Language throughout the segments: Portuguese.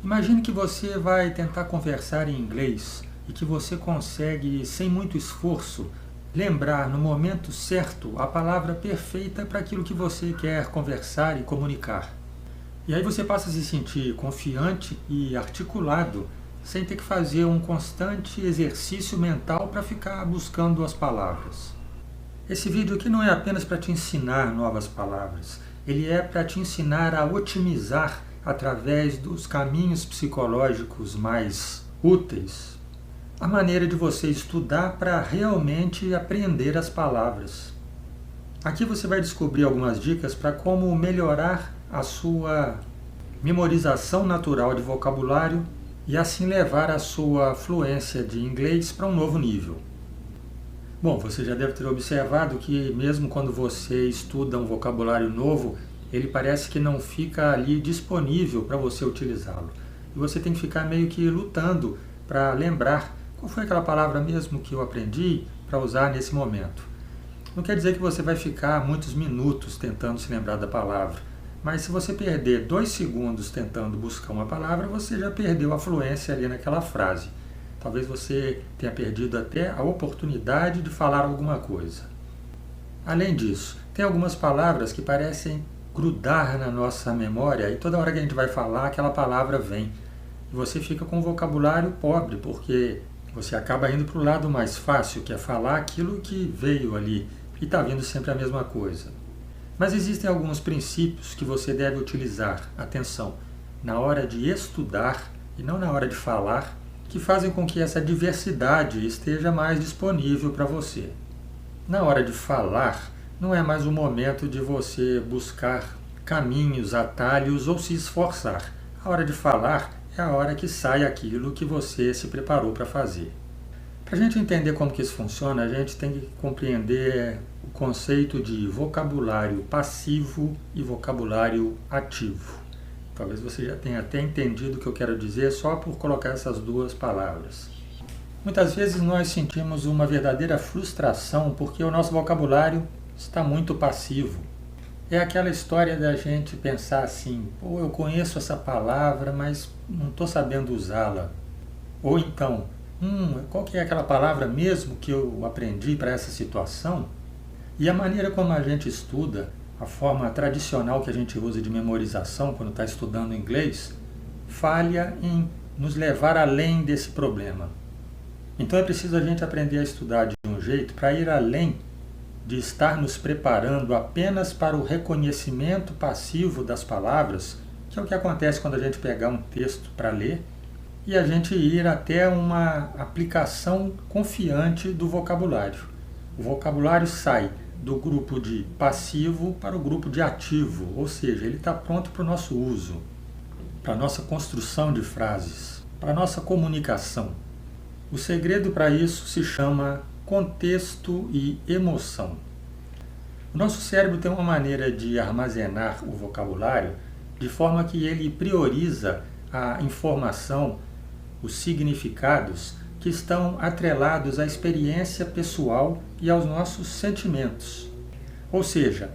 Imagine que você vai tentar conversar em inglês e que você consegue, sem muito esforço, lembrar no momento certo a palavra perfeita para aquilo que você quer conversar e comunicar. E aí você passa a se sentir confiante e articulado, sem ter que fazer um constante exercício mental para ficar buscando as palavras. Esse vídeo aqui não é apenas para te ensinar novas palavras, ele é para te ensinar a otimizar através dos caminhos psicológicos mais úteis a maneira de você estudar para realmente aprender as palavras. Aqui você vai descobrir algumas dicas para como melhorar a sua memorização natural de vocabulário e assim levar a sua fluência de inglês para um novo nível. Bom, você já deve ter observado que mesmo quando você estuda um vocabulário novo, ele parece que não fica ali disponível para você utilizá-lo. E você tem que ficar meio que lutando para lembrar qual foi aquela palavra mesmo que eu aprendi para usar nesse momento. Não quer dizer que você vai ficar muitos minutos tentando se lembrar da palavra, mas se você perder 2 segundos tentando buscar uma palavra, você já perdeu a fluência ali naquela frase. Talvez você tenha perdido até a oportunidade de falar alguma coisa. Além disso, tem algumas palavras que parecem grudar na nossa memória e toda hora que a gente vai falar, aquela palavra vem. E você fica com um vocabulário pobre, porque você acaba indo para o lado mais fácil, que é falar aquilo que veio ali e está vindo sempre a mesma coisa. Mas existem alguns princípios que você deve utilizar, atenção, na hora de estudar e não na hora de falar, que fazem com que essa diversidade esteja mais disponível para você. Na hora de falar, não é mais o momento de você buscar caminhos, atalhos ou se esforçar. A hora de falar é a hora que sai aquilo que você se preparou para fazer. Para a gente entender como que isso funciona, a gente tem que compreender o conceito de vocabulário passivo e vocabulário ativo. Talvez você já tenha até entendido o que eu quero dizer só por colocar essas duas palavras. Muitas vezes nós sentimos uma verdadeira frustração porque o nosso vocabulário está muito passivo. É aquela história da gente pensar assim, pô, eu conheço essa palavra, mas não estou sabendo usá-la. Ou então, qual que é aquela palavra mesmo que eu aprendi para essa situação? E a maneira como a gente estuda, a forma tradicional que a gente usa de memorização quando está estudando inglês, falha em nos levar além desse problema. Então é preciso a gente aprender a estudar de um jeito para ir além de estar nos preparando apenas para o reconhecimento passivo das palavras, que é o que acontece quando a gente pegar um texto para ler, e a gente ir até uma aplicação confiante do vocabulário. O vocabulário sai do grupo de passivo para o grupo de ativo, ou seja, ele está pronto para o nosso uso, para a nossa construção de frases, para a nossa comunicação. O segredo para isso se chama contexto e emoção. O nosso cérebro tem uma maneira de armazenar o vocabulário de forma que ele prioriza a informação, os significados que estão atrelados à experiência pessoal e aos nossos sentimentos. Ou seja,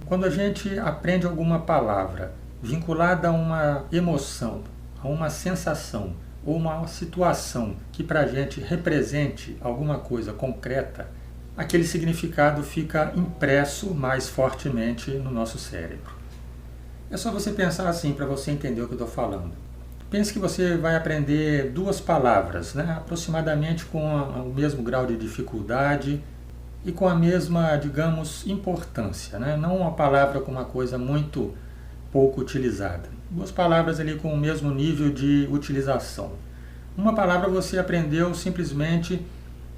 quando a gente aprende alguma palavra vinculada a uma emoção, a uma sensação ou uma situação que para a gente represente alguma coisa concreta, aquele significado fica impresso mais fortemente no nosso cérebro. É só você pensar assim para você entender o que eu estou falando. Pense que você vai aprender 2 palavras, aproximadamente com o mesmo grau de dificuldade e com a mesma, digamos, importância. Não uma palavra com uma coisa muito pouco utilizada. 2 palavras ali com o mesmo nível de utilização. Uma palavra você aprendeu simplesmente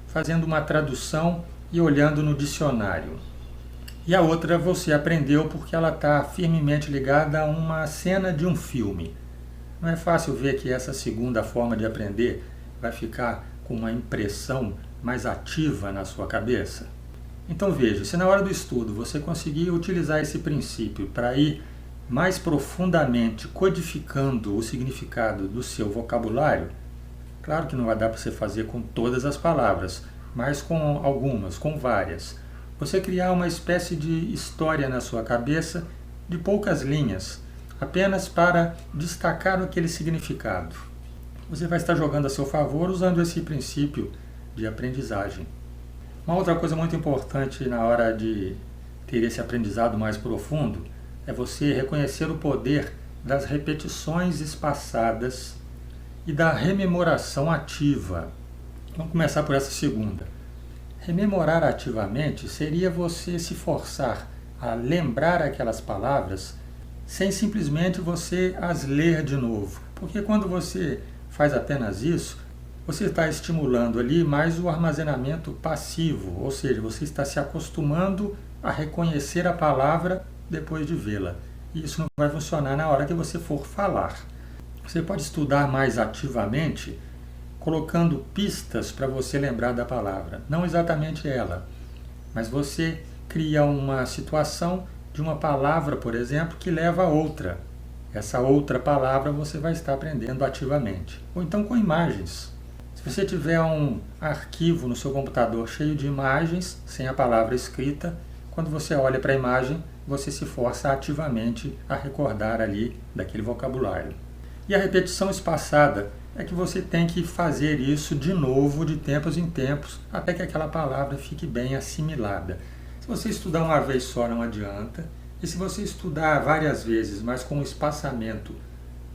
fazendo uma tradução e olhando no dicionário. E a outra você aprendeu porque ela está firmemente ligada a uma cena de um filme. Não é fácil ver que essa segunda forma de aprender vai ficar com uma impressão mais ativa na sua cabeça? Então veja, se na hora do estudo você conseguir utilizar esse princípio para ir mais profundamente codificando o significado do seu vocabulário, claro que não vai dar para você fazer com todas as palavras, mas com algumas, com várias. Você criar uma espécie de história na sua cabeça de poucas linhas, apenas para destacar aquele significado. Você vai estar jogando a seu favor usando esse princípio de aprendizagem. Uma outra coisa muito importante na hora de ter esse aprendizado mais profundo é você reconhecer o poder das repetições espaçadas e da rememoração ativa. Vamos começar por essa segunda. Rememorar ativamente seria você se forçar a lembrar aquelas palavras sem simplesmente você as ler de novo. Porque quando você faz apenas isso, você está estimulando ali mais o armazenamento passivo, ou seja, você está se acostumando a reconhecer a palavra depois de vê-la. E isso não vai funcionar na hora que você for falar. Você pode estudar mais ativamente, colocando pistas para você lembrar da palavra. Não exatamente ela, mas você cria uma situação de uma palavra, por exemplo, que leva a outra. Essa outra palavra você vai estar aprendendo ativamente. Ou então com imagens. Se você tiver um arquivo no seu computador cheio de imagens, sem a palavra escrita, quando você olha para a imagem, você se força ativamente a recordar ali daquele vocabulário. E a repetição espaçada é que você tem que fazer isso de novo, de tempos em tempos, até que aquela palavra fique bem assimilada. Se você estudar uma vez só, não adianta. E se você estudar várias vezes, mas com um espaçamento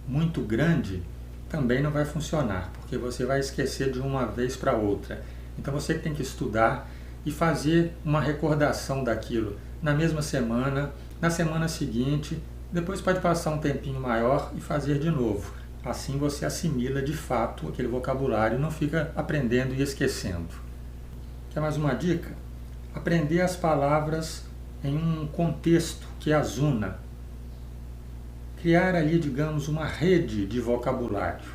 muito grande, também não vai funcionar, porque você vai esquecer de uma vez para outra. Então você tem que estudar e fazer uma recordação daquilo na mesma semana, na semana seguinte, depois pode passar um tempinho maior e fazer de novo. Assim você assimila de fato aquele vocabulário e não fica aprendendo e esquecendo. Quer mais uma dica? Aprender as palavras em um contexto que as una. Criar ali, digamos, uma rede de vocabulário.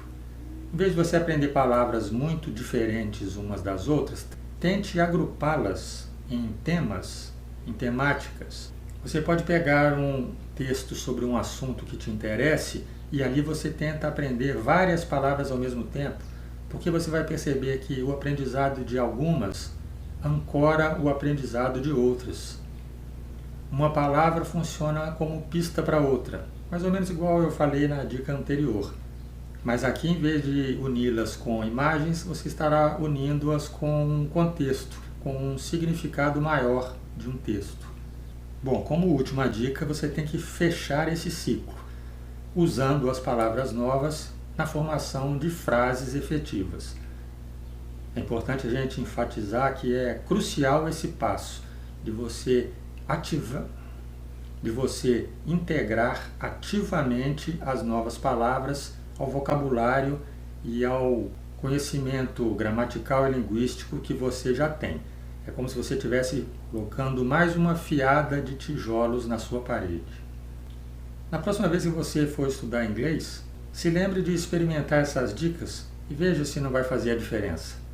Em vez de você aprender palavras muito diferentes umas das outras, tente agrupá-las em temas, em temáticas. Você pode pegar um texto sobre um assunto que te interesse e ali você tenta aprender várias palavras ao mesmo tempo, porque você vai perceber que o aprendizado de algumas ancora o aprendizado de outras. Uma palavra funciona como pista para outra, mais ou menos igual eu falei na dica anterior. Mas aqui, em vez de uni-las com imagens, você estará unindo-as com um contexto, com um significado maior de um texto. Bom, como última dica, você tem que fechar esse ciclo, usando as palavras novas na formação de frases efetivas. É importante a gente enfatizar que é crucial esse passo de você integrar ativamente as novas palavras ao vocabulário e ao conhecimento gramatical e linguístico que você já tem. É como se você estivesse colocando mais uma fiada de tijolos na sua parede. Na próxima vez que você for estudar inglês, se lembre de experimentar essas dicas e veja se não vai fazer a diferença.